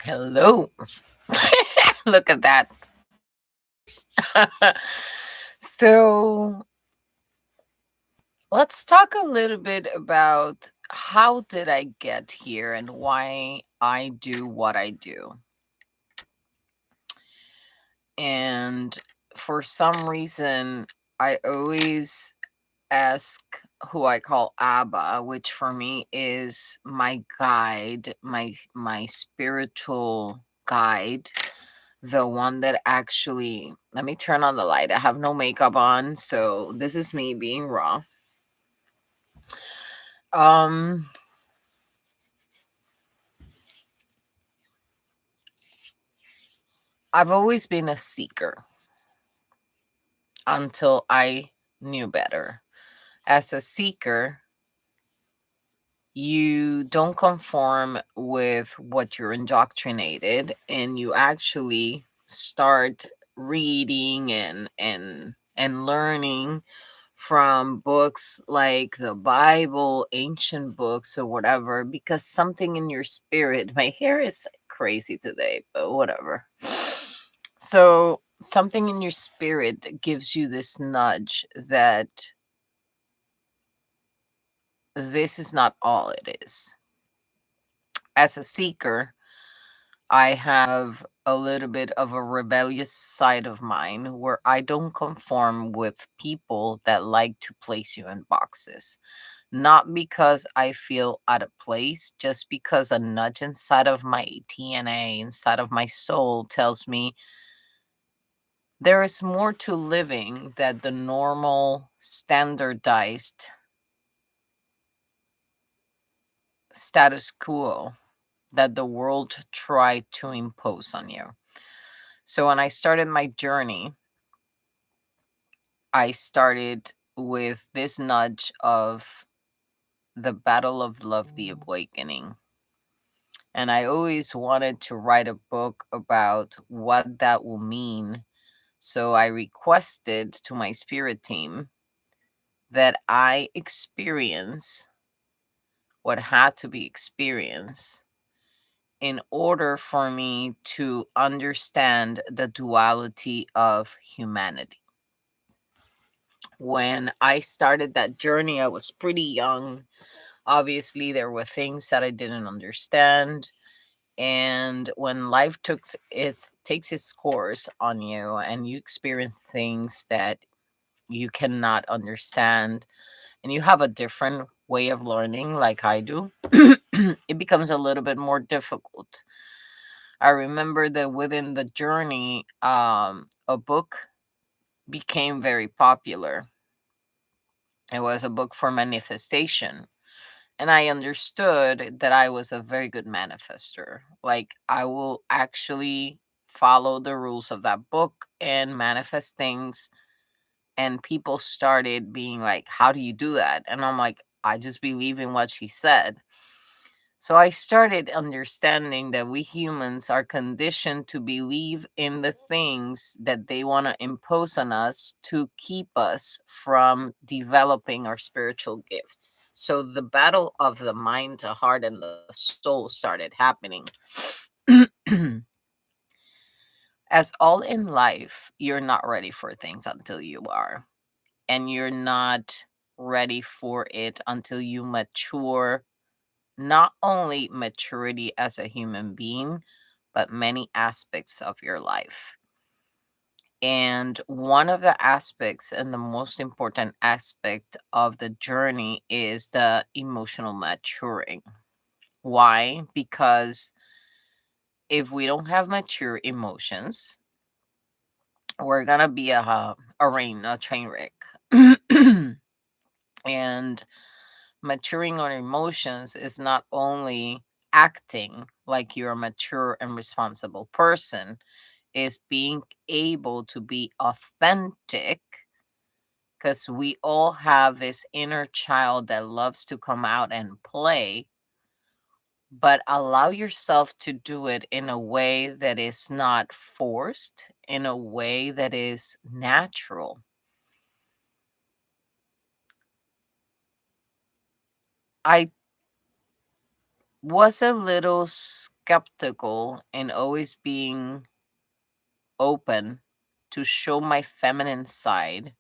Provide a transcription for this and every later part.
Hello. Look at that. So let's talk a little bit about how did I get here and why I do what I do. And for some reason, I always ask who I call Abba, which for me is my guide, my spiritual guide, the one that actually, let me turn on the light. I have no makeup on, so this is me being raw. Um I've always been a seeker until I knew better. As a seeker, you don't conform with what you're indoctrinated, and you actually start reading and learning from books like the Bible, ancient books or whatever, because something in your spirit, my hair is crazy today, but whatever. So something in your spirit gives you this nudge that this is not all it is. As a seeker, I have a little bit of a rebellious side of mine where I don't conform with people that like to place you in boxes. Not because I feel out of place, just because a nudge inside of my DNA, inside of my soul, tells me there is more to living than the normal, standardized status quo that the world tried to impose on you. So when I started my journey, I started with this nudge of the Battle of Love, the Awakening. And I always wanted to write a book about what that will mean. So I requested to my spirit team that I experience what had to be experienced in order for me to understand the duality of humanity. When I started that journey, I was pretty young. Obviously, there were things that I didn't understand. And when life takes its course on you and you experience things that you cannot understand and you have a different way of learning like I do, it becomes a little bit more difficult. I remember that within the journey, a book became very popular. It was a book for manifestation. And I understood that I was a very good manifester. Like, I will actually follow the rules of that book and manifest things. And people started being like, how do you do that? And I'm like, I just believe in what she said. So I started understanding that we humans are conditioned to believe in the things that they want to impose on us to keep us from developing our spiritual gifts. So the battle of the mind, the heart, and the soul started happening. As all in life, you're not ready for things until you are. And you're not ready for it until you mature, not only maturity as a human being, but many aspects of your life. And one of the aspects and the most important aspect of the journey is the emotional maturing. Why? Because if we don't have mature emotions, we're gonna be a train wreck. And maturing on emotions is not only acting like you're a mature and responsible person, is being able to be authentic, because we all have this inner child that loves to come out and play, but allow yourself to do it in a way that is not forced, in a way that is natural. I was a little skeptical and always being open to show my feminine side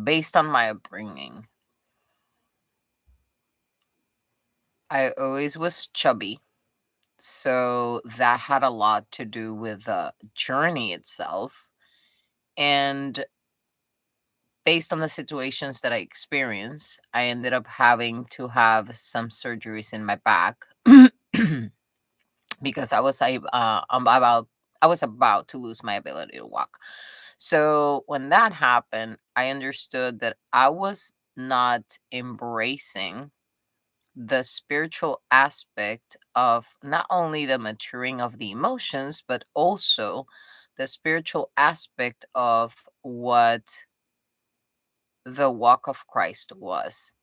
based on my upbringing. I always was chubby, so that had a lot to do with the journey itself. And based on the situations that I experienced, I ended up having to have some surgeries in my back because I was about to lose my ability to walk. So when that happened, I understood that I was not embracing the spiritual aspect of not only the maturing of the emotions, but also the spiritual aspect of what the walk of Christ was.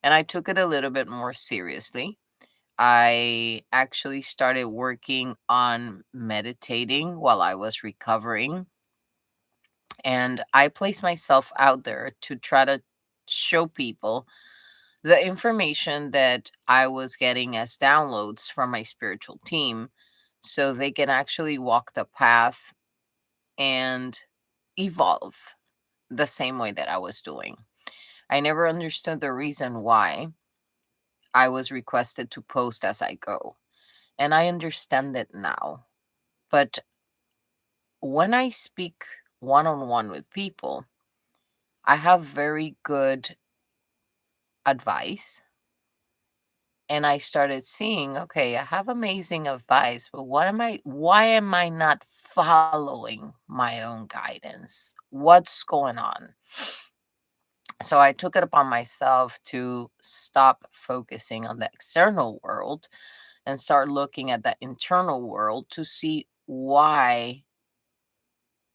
And I took it a little bit more seriously. I actually started working on meditating while I was recovering. And I placed myself out there to try to show people the information that I was getting as downloads from my spiritual team so they can actually walk the path and evolve the same way that I was doing. I never understood the reason why I was requested to post as I go, and I understand it now. But when I speak one on one with people, I have very good advice. And I started seeing, okay, I have amazing advice, but why am I not following my own guidance? What's going on? So I took it upon myself to stop focusing on the external world and start looking at the internal world to see why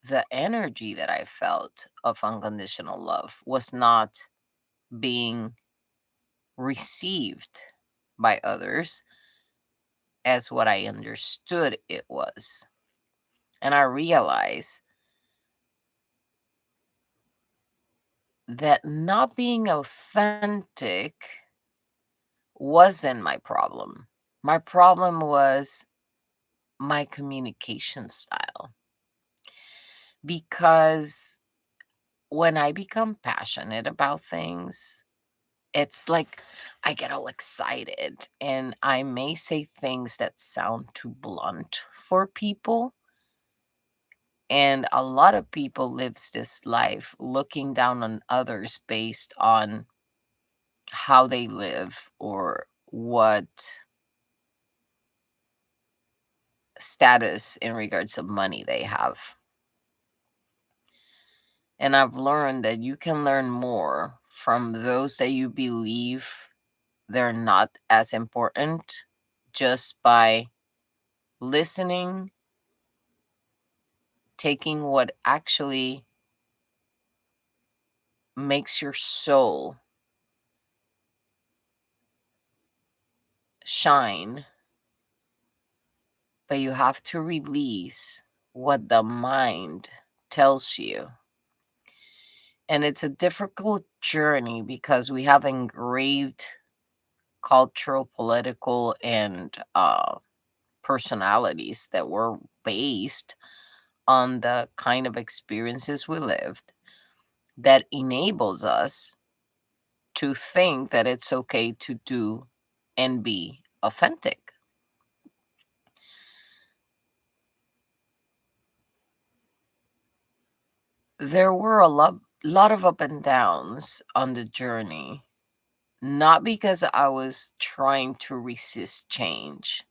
the energy that I felt of unconditional love was not being received by others as what I understood it was. And I realized that not being authentic wasn't my problem. My problem was my communication style. Because when I become passionate about things, it's like I get all excited and I may say things that sound too blunt for people. And a lot of people lives this life looking down on others based on how they live or what status in regards of money they have. And I've learned that you can learn more from those that you believe they're not as important just by listening, taking what actually makes your soul shine, but you have to release what the mind tells you. And it's a difficult journey because we have engraved cultural, political, and personalities that were based on the kind of experiences we lived that enables us to think that it's okay to do and be authentic. There were lot of up and downs on the journey, not because I was trying to resist change.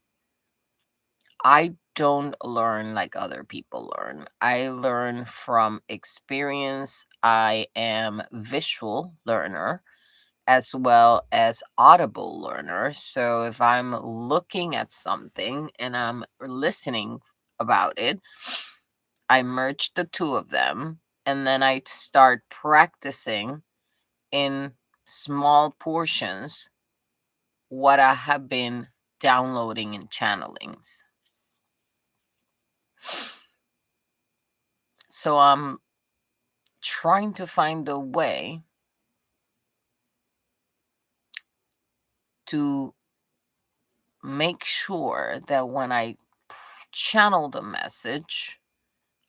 I don't learn like other people learn. I learn from experience. I am visual learner as well as audible learner. So if I'm looking at something and I'm listening about it, I merge the two of them and then I start practicing in small portions what I have been downloading in channelings. So I'm trying to find a way to make sure that when I channel the message,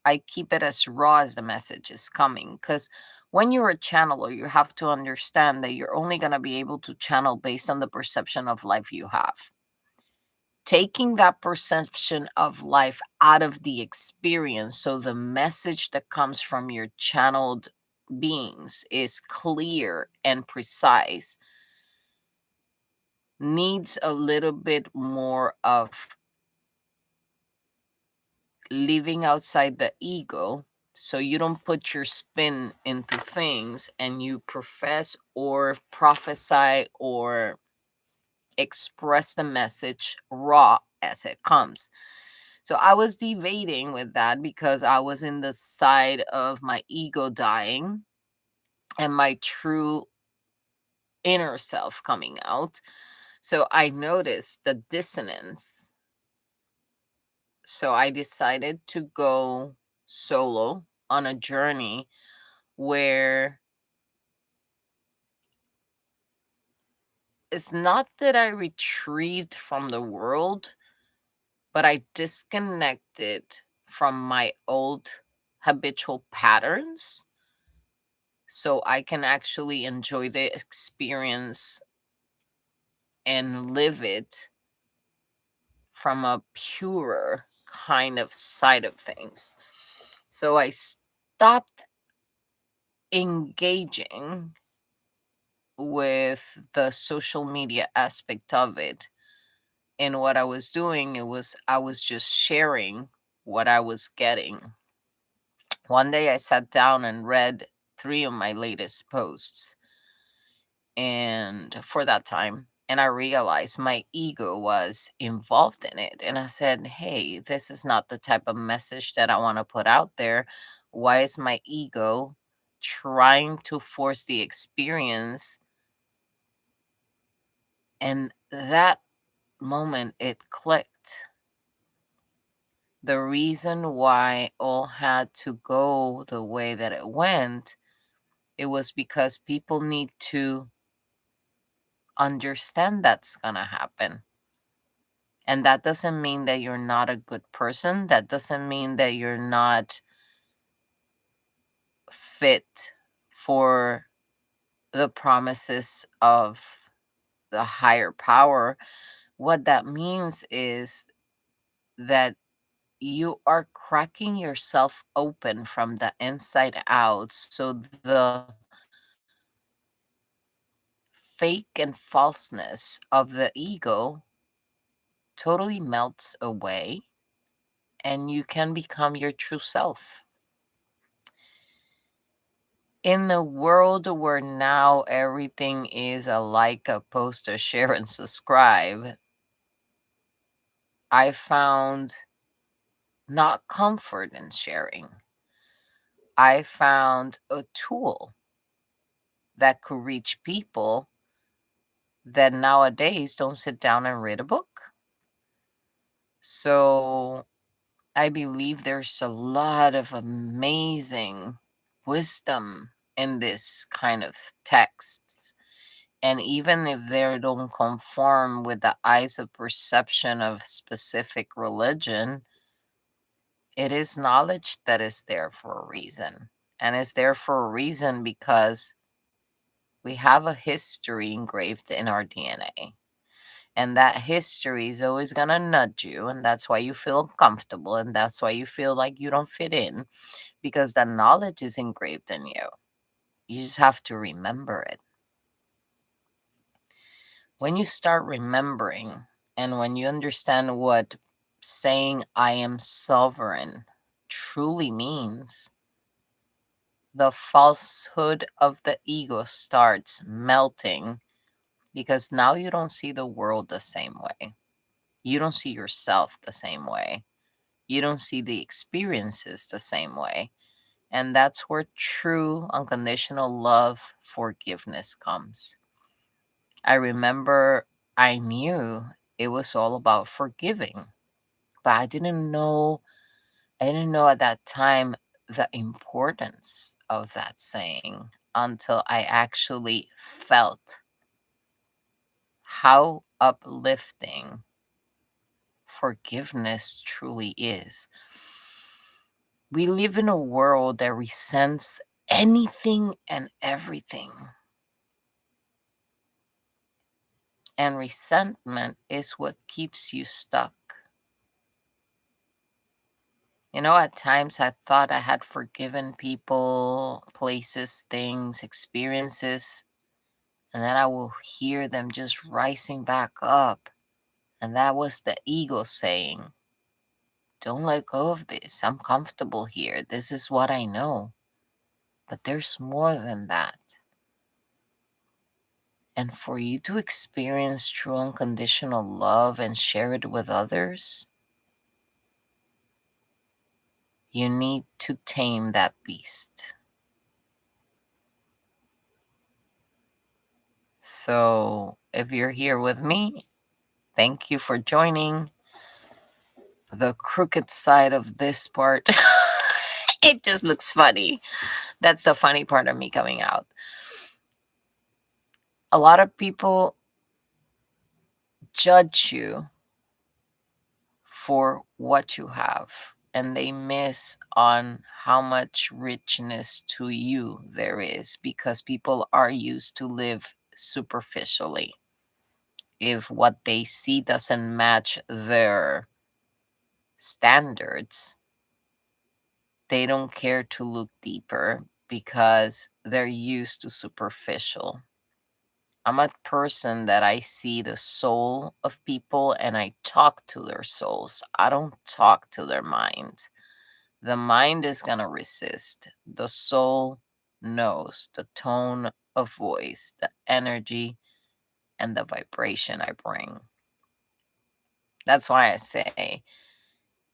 I keep it as raw as the message is coming. Because when you're a channeler, you have to understand that you're only going to be able to channel based on the perception of life you have. Taking that perception of life out of the experience, so the message that comes from your channeled beings is clear and precise, needs a little bit more of living outside the ego, so you don't put your spin into things and you profess or prophesy or express the message raw as it comes. So I was debating with that because I was in the side of my ego dying and my true inner self coming out. So I noticed the dissonance. So I decided to go solo on a journey where it's not that I retrieved from the world, but I disconnected from my old habitual patterns so I can actually enjoy the experience and live it from a purer kind of side of things. So I stopped engaging with the social media aspect of it. And what I was doing, I was just sharing what I was getting. One day I sat down and read 3 of my latest posts and for that time, and I realized my ego was involved in it. And I said, "Hey, this is not the type of message that I want to put out there. Why is my ego trying to force the experience?" And that moment it clicked. The reason why all had to go the way that it went, it was because people need to understand that's gonna happen. And that doesn't mean that you're not a good person. That doesn't mean that you're not fit for the promises of the higher power. What that means is that you are cracking yourself open from the inside out. So the fake and falseness of the ego totally melts away and you can become your true self. In the world where now everything is a like, a post, a share, and subscribe, I found not comfort in sharing. I found a tool that could reach people that nowadays don't sit down and read a book. So I believe there's a lot of amazing wisdom in this kind of texts. And even if they don't conform with the eyes of perception of specific religion, it is knowledge that is there for a reason. And it's there for a reason because we have a history engraved in our DNA. And that history is always going to nudge you. And that's why you feel uncomfortable. And that's why you feel like you don't fit in, because the knowledge is engraved in you. You just have to remember it. When you start remembering and when you understand what saying I am sovereign truly means, the falsehood of the ego starts melting, because now you don't see the world the same way. You don't see yourself the same way. You don't see the experiences the same way. And that's where true unconditional love, forgiveness comes. I remember I knew it was all about forgiving, but I didn't know at that time the importance of that saying until I actually felt how uplifting forgiveness truly is. We live in a world that resents anything and everything. And resentment is what keeps you stuck. At times I thought I had forgiven people, places, things, experiences, and then I will hear them just rising back up. And that was the ego saying, don't let go of this. I'm comfortable here. This is what I know. But there's more than that. And for you to experience true unconditional love and share it with others, you need to tame that beast. So if you're here with me, thank you for joining the crooked side of this part. It just looks funny. That's the funny part of me coming out. A lot of people judge you for what you have, and they miss on how much richness to you there is, because people are used to live superficially. If what they see doesn't match their standards, they don't care to look deeper because they're used to superficial. I'm a person that I see the soul of people and I talk to their souls. I don't talk to their mind. The mind is going to resist. The soul knows the tone of voice, the energy, and the vibration I bring. That's why I say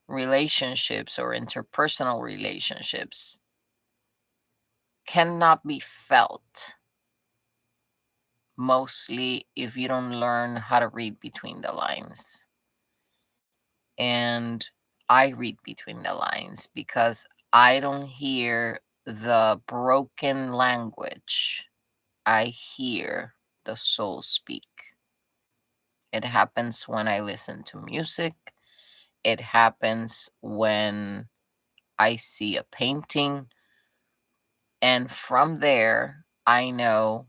relationships or interpersonal relationships cannot be felt, mostly if you don't learn how to read between the lines. And I read between the lines because I don't hear the broken language. I hear the soul speak. It happens when I listen to music. It happens when I see a painting. And from there, I know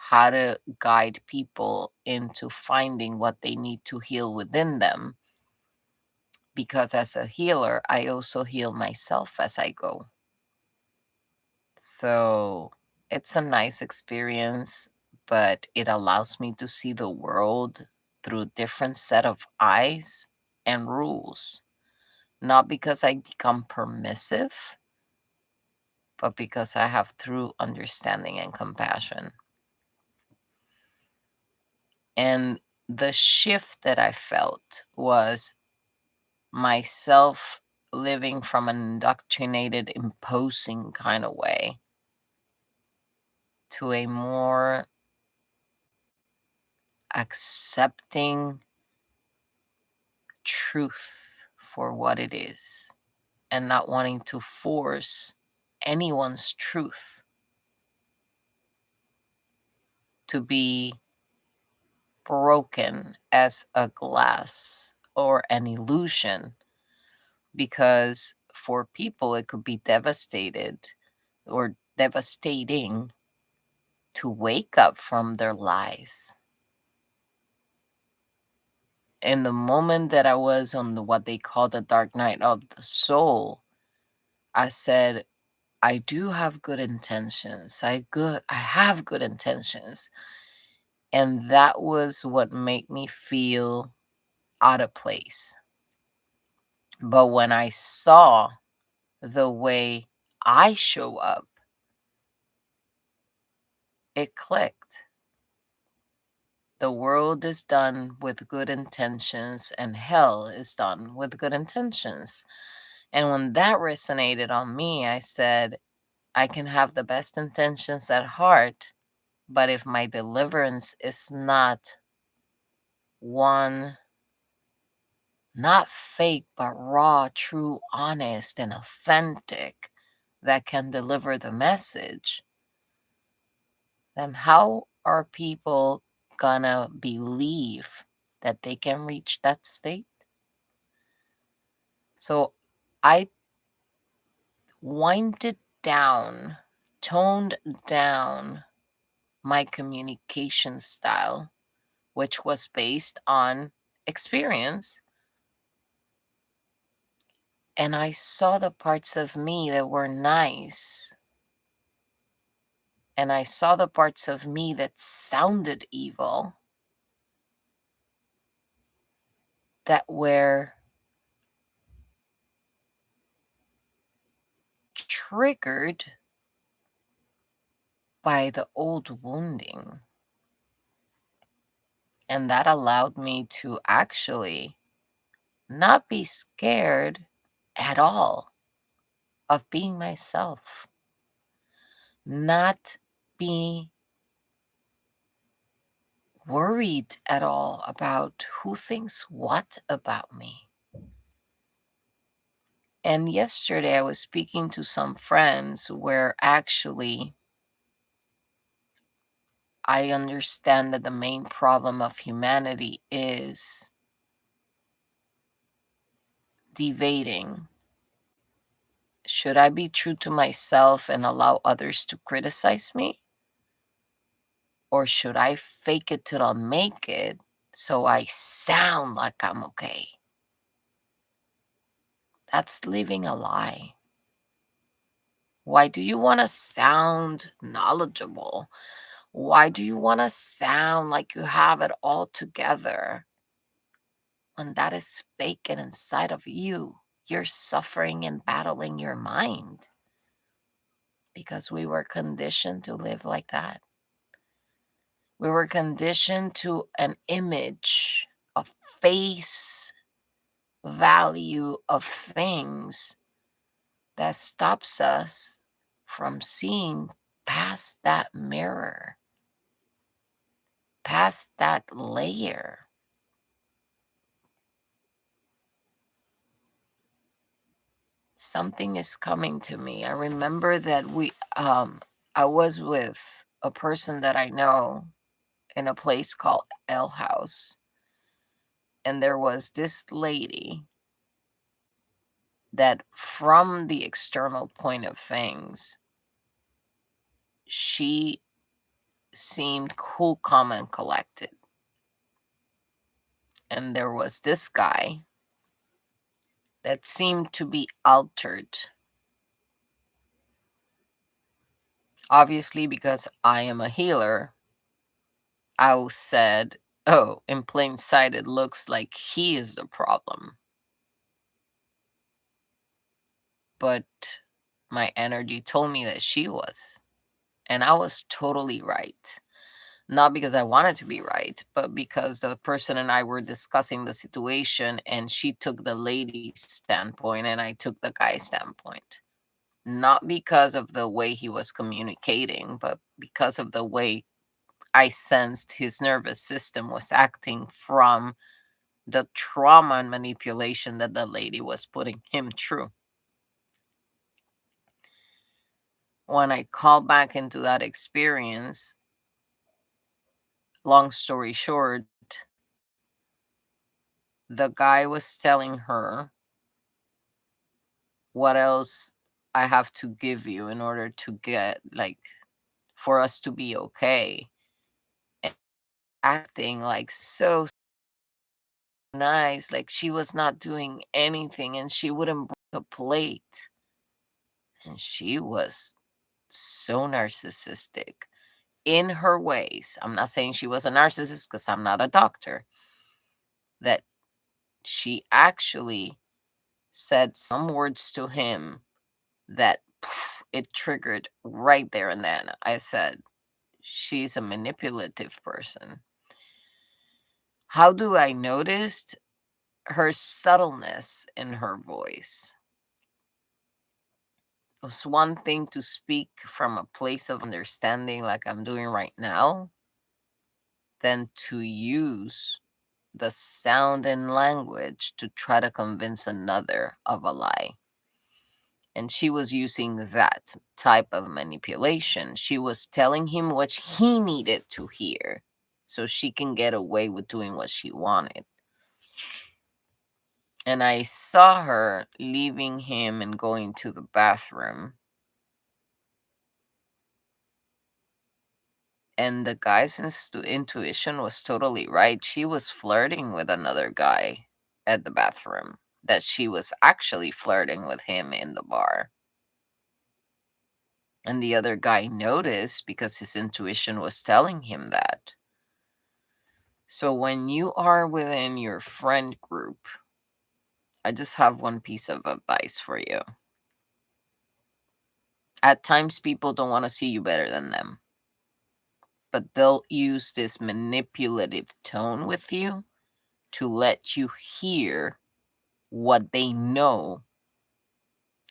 how to guide people into finding what they need to heal within them. Because as a healer, I also heal myself as I go. So it's a nice experience, but it allows me to see the world through a different set of eyes and rules. Not because I become permissive, but because I have true understanding and compassion. And the shift that I felt was myself living from an indoctrinated, imposing kind of way to a more accepting truth for what it is and not wanting to force anyone's truth to be broken as a glass or an illusion, because for people it could be devastated or devastating to wake up from their lies. In the moment that I was on what they call the dark night of the soul, I said, I do have good intentions. I have good intentions. And that was what made me feel out of place. But when I saw the way I show up, it clicked. The world is done with good intentions, and hell is done with good intentions. And when that resonated on me, I said, I can have the best intentions at heart, but if my deliverance is not one, not fake, but raw, true, honest, and authentic, that can deliver the message, then how are people gonna believe that they can reach that state? So I winded down, toned down my communication style, which was based on experience. And I saw the parts of me that were nice. And I saw the parts of me that sounded evil, that were triggered by the old wounding. And that allowed me to actually not be scared at all of being myself, not be worried at all about who thinks what about me. And yesterday I was speaking to some friends where actually I understand that the main problem of humanity is debating. Should I be true to myself and allow others to criticize me? Or should I fake it till I make it so I sound like I'm okay? That's living a lie. Why do you want to sound knowledgeable? Why do you want to sound like you have it all together when that is fake and inside of you? You're suffering and battling your mind because we were conditioned to live like that. We were conditioned to an image, a face value of things that stops us from seeing past that mirror, past that layer. Something is coming to me. I remember that I was with a person that I know in a place called L House, and there was this lady that, from the external point of things, she seemed cool, calm, and collected. And there was this guy that seemed to be altered. Obviously, because I am a healer, I said, oh, in plain sight, it looks like he is the problem. But my energy told me that she was. And I was totally right. Not because I wanted to be right, but because the person and I were discussing the situation and she took the lady's standpoint and I took the guy's standpoint. Not because of the way he was communicating, but because of the way I sensed his nervous system was acting from the trauma and manipulation that the lady was putting him through. When I called back into that experience, long story short, the guy was telling her, what else I have to give you in order to get, like, for us to be okay. And acting like so nice, like she was not doing anything and she wouldn't break a plate. And she was so narcissistic in her ways. I'm not saying she was a narcissist because I'm not a doctor. That she actually said some words to him that it triggered right there and then. I said, she's a manipulative person. How do I notice her subtleness in her voice? It's one thing to speak from a place of understanding like I'm doing right now, than to use the sound and language to try to convince another of a lie. And she was using that type of manipulation. She was telling him what he needed to hear so she can get away with doing what she wanted. And I saw her leaving him and going to the bathroom. And the guy's intuition was totally right. She was flirting with another guy at the bathroom, that she was actually flirting with him in the bar. And the other guy noticed because his intuition was telling him that. So when you are within your friend group, I just have one piece of advice for you. At times, people don't want to see you better than them, but they'll use this manipulative tone with you to let you hear what they know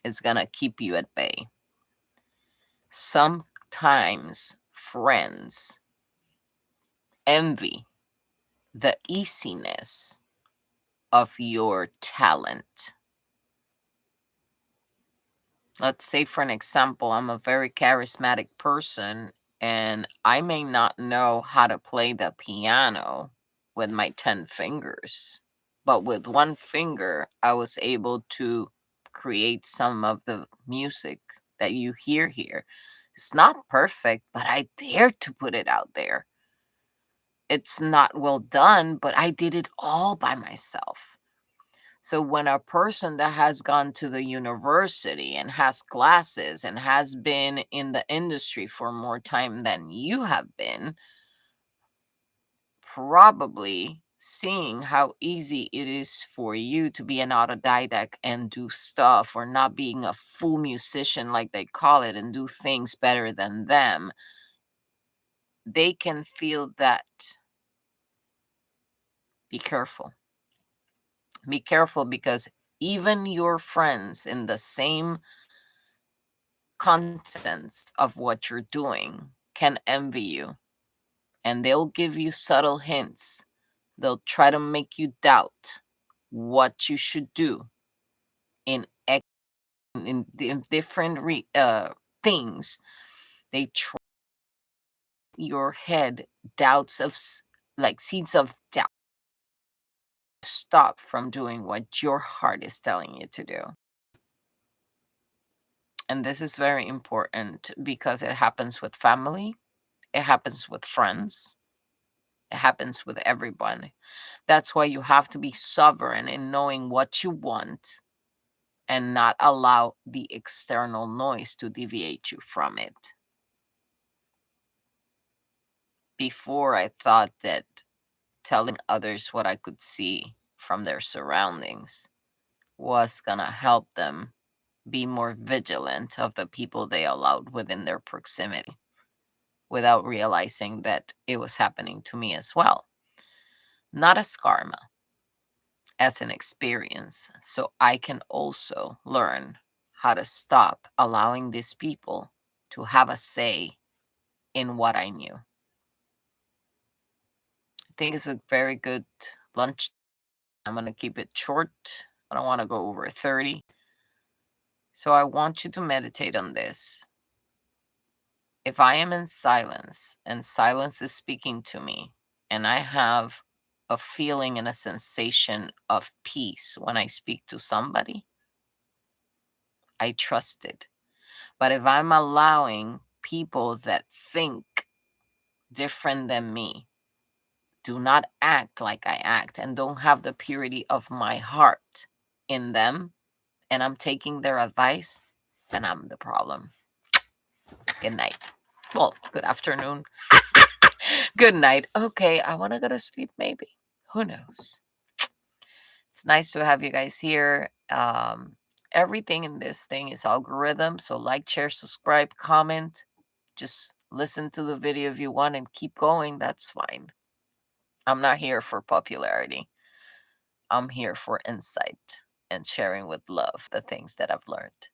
is going to keep you at bay. Sometimes friends envy the easiness of your talent. Let's say, for an example, I'm a very charismatic person and I may not know how to play the piano with my 10 fingers, but with one finger, I was able to create some of the music that you hear here. It's not perfect, but I dared to put it out there. It's not well done, but I did it all by myself. So when a person that has gone to the university and has classes and has been in the industry for more time than you have been, probably seeing how easy it is for you to be an autodidact and do stuff, or not being a full musician like they call it and do things better than them, they can feel that. Be careful. Be careful, because even your friends in the same contents of what you're doing can envy you, and they'll give you subtle hints. They'll try to make you doubt what you should do in in different things. They try your head doubts of like seeds of doubt, stop from doing what your heart is telling you to do. And this is very important because it happens with family, it happens with friends, it happens with everyone. That's why you have to be sovereign in knowing what you want and not allow the external noise to deviate you from it. Before, I thought that telling others what I could see from their surroundings was going to help them be more vigilant of the people they allowed within their proximity, without realizing that it was happening to me as well. Not as karma, as an experience, so I can also learn how to stop allowing these people to have a say in what I knew. I think it's a very good lunch. I'm going to keep it short. I don't want to go over 30. So I want you to meditate on this. If I am in silence and silence is speaking to me, and I have a feeling and a sensation of peace when I speak to somebody, I trust it. But if I'm allowing people that think different than me, do not act like I act, and don't have the purity of my heart in them, and I'm taking their advice, then I'm the problem. Good night. Well, good afternoon. Good night. Okay, I want to go to sleep maybe. Who knows? It's nice to have you guys here. Everything in this thing is algorithm. So like, share, subscribe, comment. Just listen to the video if you want and keep going. That's fine. I'm not here for popularity. I'm here for insight and sharing with love the things that I've learned.